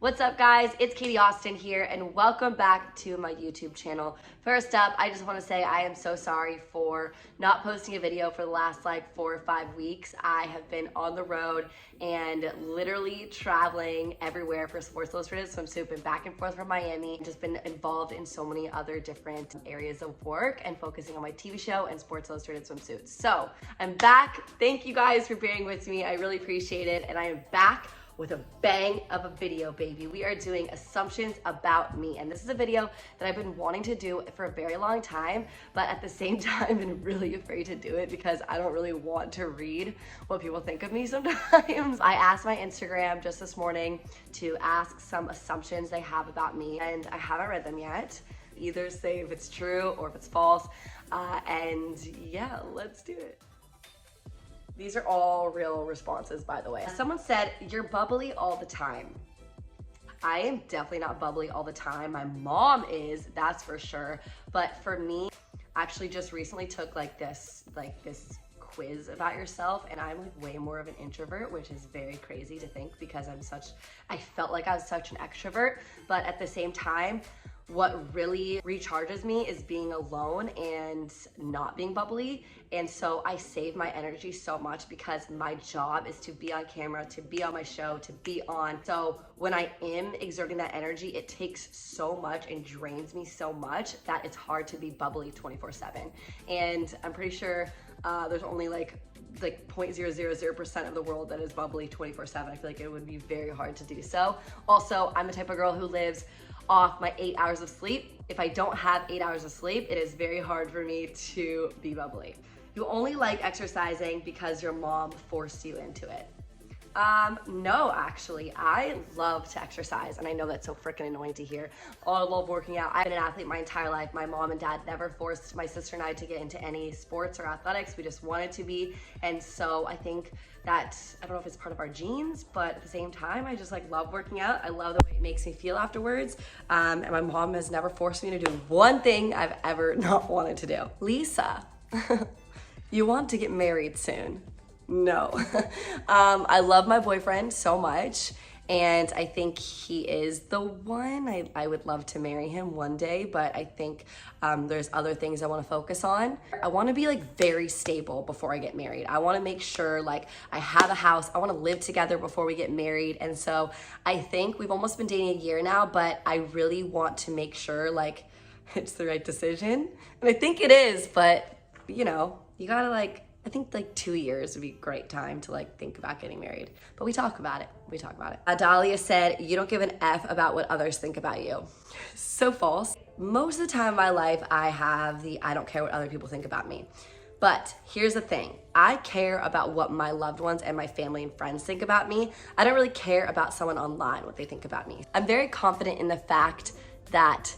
What's up, guys? It's Katie Austin here, and welcome back to my YouTube channel. First up, I just want to say I am so sorry for not posting a video for the last like 4 or 5 weeks. I have been on the road and literally traveling everywhere for Sports Illustrated Swimsuit, been back and forth from Miami, just been involved in so many other different areas of work and focusing on my TV show and Sports Illustrated Swimsuits. So I'm back. Thank you guys for bearing with me. I really appreciate it, and I am back with a bang of a video, baby. We are doing assumptions about me. And this is a video that I've been wanting to do for a very long time, but at the same time, been really afraid to do it because I don't really want to read what people think of me sometimes. I asked my Instagram just this morning to ask some assumptions they have about me, and I haven't read them yet. Either say if it's true or if it's false. And yeah, let's do it. These are all real responses, by the way. Someone said, "You're bubbly all the time." I am definitely not bubbly all the time. My mom is, that's for sure. But for me, I actually just recently took this quiz about yourself, and I'm like way more of an introvert, which is very crazy to think because I felt like I was such an extrovert. But at the same time, what really recharges me is being alone and not being bubbly. And so I save my energy so much because my job is to be on camera, to be on my show, to be on. So when I am exerting that energy, it takes so much and drains me so much that it's hard to be bubbly 24/7. And I'm pretty sure there's only like 0.000% of the world that is bubbly 24/7. I feel like it would be very hard to do so. Also, I'm the type of girl who lives off my 8 hours of sleep. If I don't have 8 hours of sleep, it is very hard for me to be bubbly. You only like exercising because your mom forced you into it. No, actually, I love to exercise, and I know that's so freaking annoying to hear. Oh, I love working out. I've been an athlete my entire life. My mom and dad never forced my sister and I to get into any sports or athletics. We just wanted to be, and so I think that, I don't know if it's part of our genes, but at the same time, I just love working out. I love the way it makes me feel afterwards, and my mom has never forced me to do one thing I've ever not wanted to do. Lisa, you want to get married soon? No. I love my boyfriend so much, and I think he is the one. I would love to marry him one day, but I think there's other things I want to focus on. I want to be very stable before I get married. I want to make sure I have a house. I want to live together before we get married. And so I think we've almost been dating a year now, but I really want to make sure it's the right decision. And I think it is, but you gotta I think 2 years would be a great time to think about getting married. But we talk about it. Adalia said, "You don't give an F about what others think about you." So false. Most of the time in my life, I have I don't care what other people think about me. But here's the thing. I care about what my loved ones and my family and friends think about me. I don't really care about someone online, what they think about me. I'm very confident in the fact that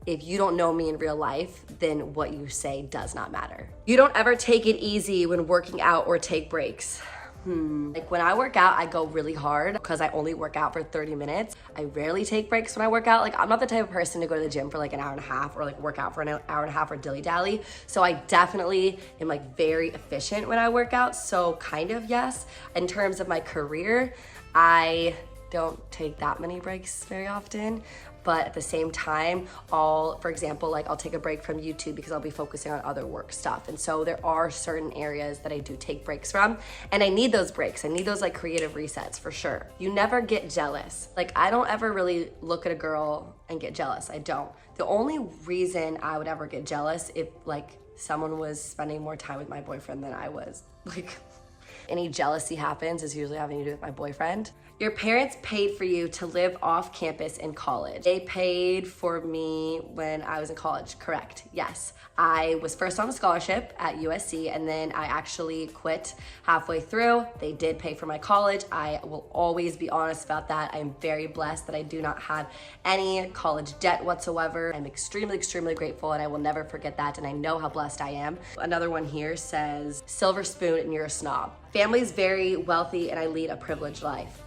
if you don't know me in real life, then what you say does not matter. You don't ever take it easy when working out or take breaks. When I work out, I go really hard because I only work out for 30 minutes. I rarely take breaks when I work out. I'm not the type of person to go to the gym for an hour and a half or work out for an hour and a half or dilly-dally. So I definitely am very efficient when I work out. So kind of yes. In terms of my career, I don't take that many breaks very often. But at the same time, I'll take a break from YouTube because I'll be focusing on other work stuff. And so there are certain areas that I do take breaks from, and I need those breaks. I need those creative resets for sure. You never get jealous. I don't ever really look at a girl and get jealous. I don't. The only reason I would ever get jealous if someone was spending more time with my boyfriend than I was. Any jealousy happens is usually having to do with my boyfriend. Your parents paid for you to live off campus in college. They paid for me when I was in college, correct? Yes. I was first on a scholarship at USC, and then I actually quit halfway through. They did pay for my college. I will always be honest about that. I am very blessed that I do not have any college debt whatsoever. I'm extremely, extremely grateful, and I will never forget that, and I know how blessed I am. Another one here says, "Silver spoon and you're a snob." Family's very wealthy, and I lead a privileged life.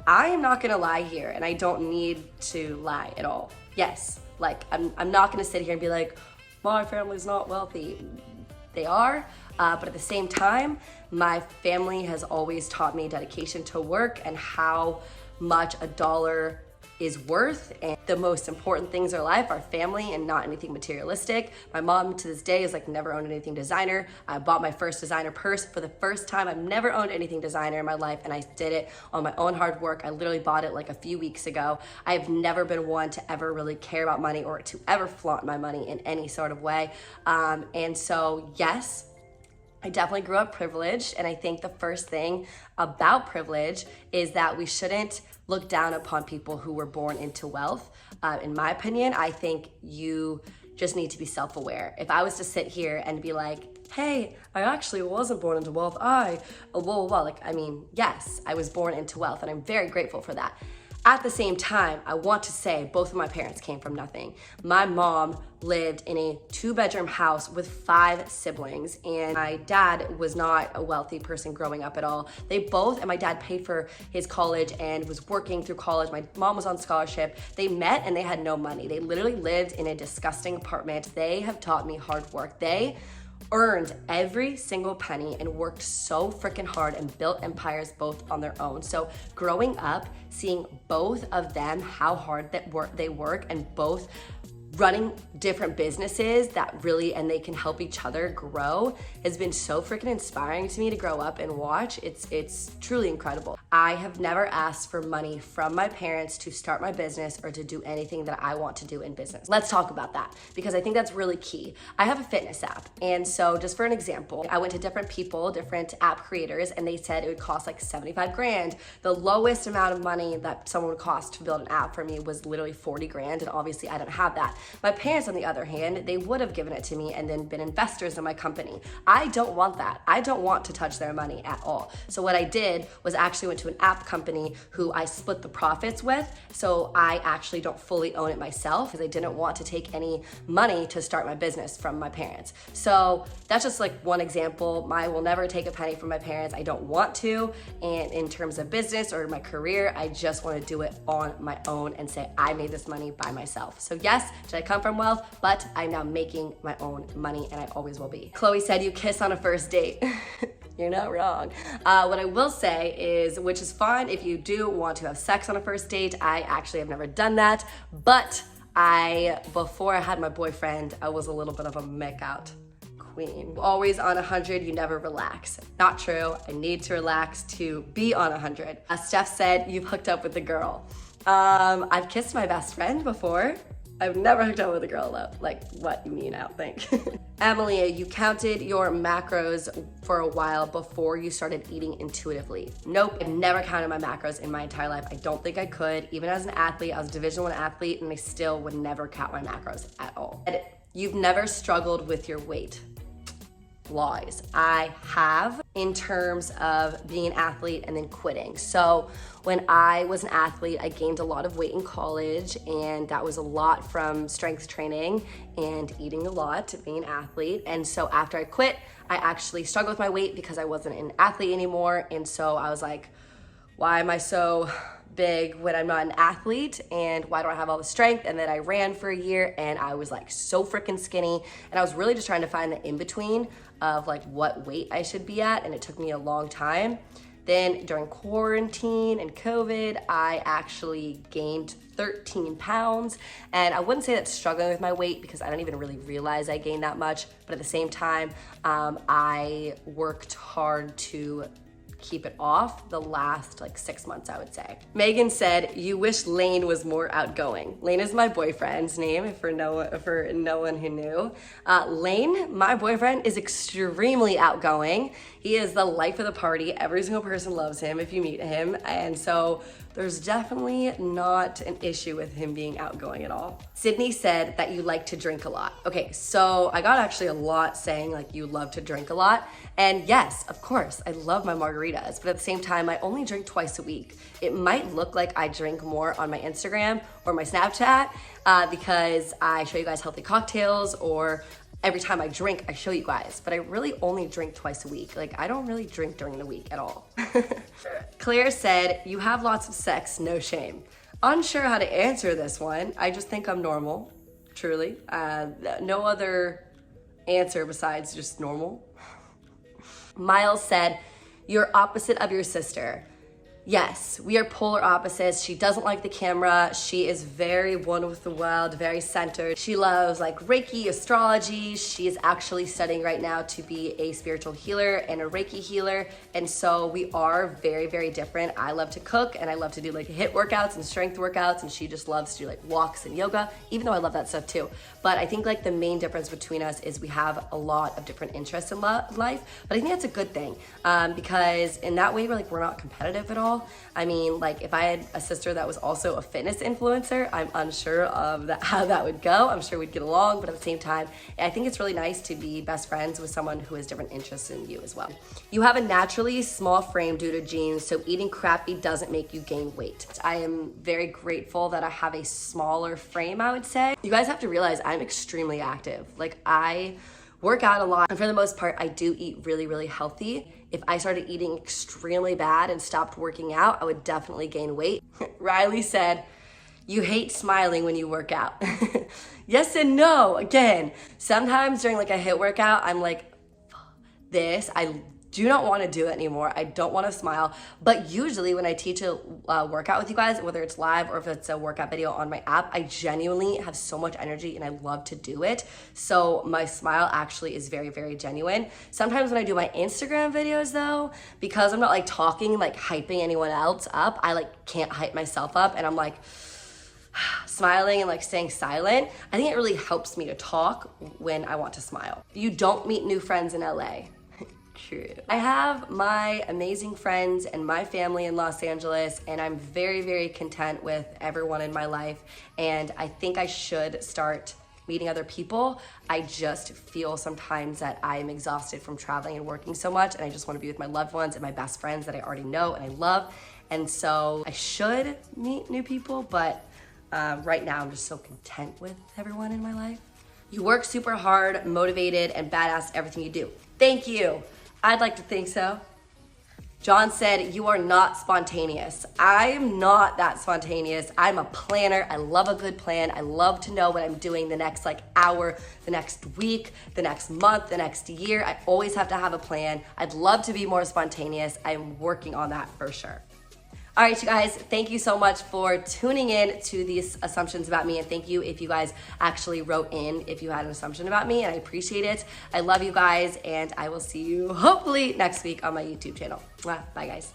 I am not gonna lie here, and I don't need to lie at all. Yes, I'm not gonna sit here and be my family's not wealthy. They are, but at the same time, my family has always taught me dedication to work and how much a dollar is worth, and the most important things in our life are family and not anything materialistic. My mom to this day is like never owned anything designer. I bought my first designer purse for the first time. I've never owned anything designer in my life, and I did it on my own hard work. I literally bought it like a few weeks ago. I have never been one to ever really care about money or to ever flaunt my money in any sort of way. And so yes, I definitely grew up privileged, and I think the first thing about privilege is that we shouldn't look down upon people who were born into wealth. In my opinion, I think you just need to be self-aware. If I was to sit here and be like, hey, I actually wasn't born into wealth, yes, I was born into wealth, and I'm very grateful for that. At the same time, I want to say both of my parents came from nothing. My mom lived in a 2-bedroom house with 5 siblings, and my dad was not a wealthy person growing up at all. And my dad paid for his college and was working through college. My mom was on scholarship. They met and they had no money. They literally lived in a disgusting apartment. They have taught me hard work. They earned every single penny and worked so freaking hard and built empires both on their own. So growing up, seeing both of them, how hard they work, and both running different businesses and they can help each other grow, has been so freaking inspiring to me to grow up and watch. It's truly incredible. I have never asked for money from my parents to start my business or to do anything that I want to do in business. Let's talk about that, because I think that's really key. I have a fitness app, and so just for an example, I went to different people, different app creators, and they said it would cost like 75 grand. The lowest amount of money that someone would cost to build an app for me was literally 40 grand, and obviously I don't have that. My parents, on the other hand, they would have given it to me and then been investors in my company. I don't want that. I don't want to touch their money at all. So what I did was actually went to an app company who I split the profits with. So I actually don't fully own it myself, because I didn't want to take any money to start my business from my parents. So that's just like one example. I will never take a penny from my parents. I don't want to. And in terms of business or my career, I just want to do it on my own and say, I made this money by myself. So yes, did I come from wealth? But I'm now making my own money, and I always will be. Chloe said you kiss on a first date. You're not wrong. What I will say is, which is fine if you do want to have sex on a first date. I actually have never done that, but before I had my boyfriend, I was a little bit of a make-out queen. Always on 100, you never relax. Not true. I need to relax to be on 100. Steph said you've hooked up with a girl. I've kissed my best friend before. I've never hooked up with a girl though. Like, what you mean, I don't think. Amelia, you counted your macros for a while before you started eating intuitively. Nope, I've never counted my macros in my entire life. I don't think I could. Even as an athlete, I was a Division I athlete, and I still would never count my macros at all. And you've never struggled with your weight. Lies. I have, in terms of being an athlete and then quitting. So when I was an athlete, I gained a lot of weight in college, and that was a lot from strength training and eating a lot, being an athlete. And so after I quit, I actually struggled with my weight because I wasn't an athlete anymore. And so I was like, why am I so big when I'm not an athlete, and why do I have all the strength? And then I ran for a year, and I was like so freaking skinny, and I was really just trying to find the in-between of like what weight I should be at, and it took me a long time. Then during quarantine and COVID, I actually gained 13 pounds, and I wouldn't say that's struggling with my weight because I don't even really realize I gained that much, but at the same time, I worked hard to keep it off the last like 6 months, I would say. Megan said, you wish Lane was more outgoing. Lane is my boyfriend's name, for no one who knew. Lane, my boyfriend, is extremely outgoing. He is the life of the party. Every single person loves him if you meet him. And so there's definitely not an issue with him being outgoing at all. Sydney said that you like to drink a lot. Okay, so I got actually a lot saying like you love to drink a lot. And yes, of course, I love my margaritas, but at the same time, I only drink twice a week. It might look like I drink more on my Instagram or my Snapchat because I show you guys healthy cocktails, or every time I drink, I show you guys, but I really only drink twice a week. Like, I don't really drink during the week at all. Claire said, you have lots of sex, no shame. Unsure how to answer this one. I just think I'm normal, truly. No other answer besides just normal. Miles said, you're opposite of your sister. Yes, we are polar opposites. She doesn't like the camera. She is very one with the world, very centered. She loves like Reiki, astrology. She is actually studying right now to be a spiritual healer and a Reiki healer. And so we are very, very different. I love to cook and I love to do like HIIT workouts and strength workouts, and she just loves to do like walks and yoga, even though I love that stuff too. But I think like the main difference between us is we have a lot of different interests in life. But I think that's a good thing because in that way we're not competitive at all. I mean, like if I had a sister that was also a fitness influencer, I'm unsure of how that would go. I'm sure we'd get along, but at the same time, I think it's really nice to be best friends with someone who has different interests than you as well. You have a naturally small frame due to genes, so eating crappy doesn't make you gain weight. I am very grateful that I have a smaller frame, I would say. You guys have to realize I'm extremely active. Like I work out a lot, and for the most part, I do eat really, really healthy. If I started eating extremely bad and stopped working out, I would definitely gain weight. Riley said, "You hate smiling when you work out." Yes and no. Again, sometimes during like a HIIT workout, I'm like, this, I do not want to do it anymore. I don't want to smile. But usually when I teach a workout with you guys, whether it's live or if it's a workout video on my app, I genuinely have so much energy and I love to do it. So my smile actually is very, very genuine. Sometimes when I do my Instagram videos though, because I'm not like talking, like hyping anyone else up, I like can't hype myself up and I'm like smiling and like staying silent. I think it really helps me to talk when I want to smile. You don't meet new friends in LA. True. I have my amazing friends and my family in Los Angeles, and I'm very, very content with everyone in my life. And I think I should start meeting other people. I just feel sometimes that I am exhausted from traveling and working so much, and I just want to be with my loved ones and my best friends that I already know and I love. And so I should meet new people, but right now I'm just so content with everyone in my life. You work super hard, motivated, and badass at everything you do. Thank you. I'd like to think so. John said, "You are not spontaneous." I am not that spontaneous. I'm a planner. I love a good plan. I love to know what I'm doing the next like hour, the next week, the next month, the next year. I always have to have a plan. I'd love to be more spontaneous. I'm working on that for sure. All right, you guys, thank you so much for tuning in to these assumptions about me, and thank you if you guys actually wrote in if you had an assumption about me, and I appreciate it. I love you guys, and I will see you hopefully next week on my YouTube channel. Bye, guys.